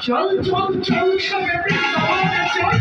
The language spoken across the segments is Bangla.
চল চল চল সবে চল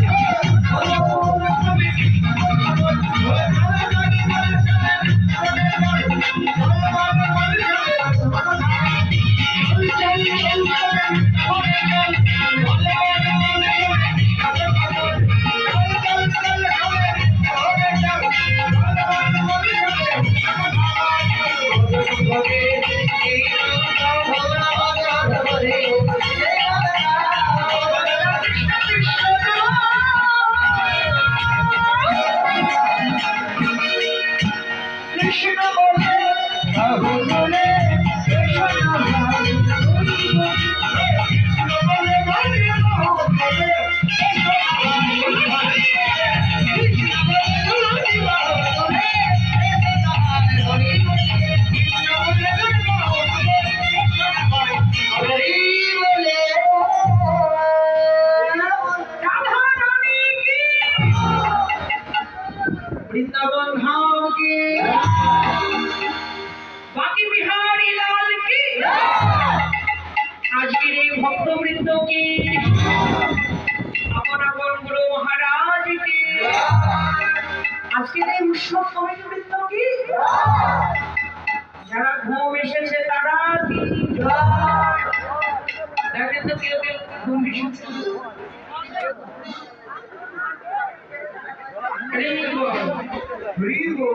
বৃন্দাবন ধাম কি বাকি বিহারী লাল কি আজকের এই ভক্তবৃন্দ কি আপন আপন গুরু মহারাজ কি আজকের এই উৎসব কমিটিবৃন্দ কি যারা ঘুম এসেছে তারা কি দেখেন তো কেউ কেউ ঘুম এসেছে Rivo,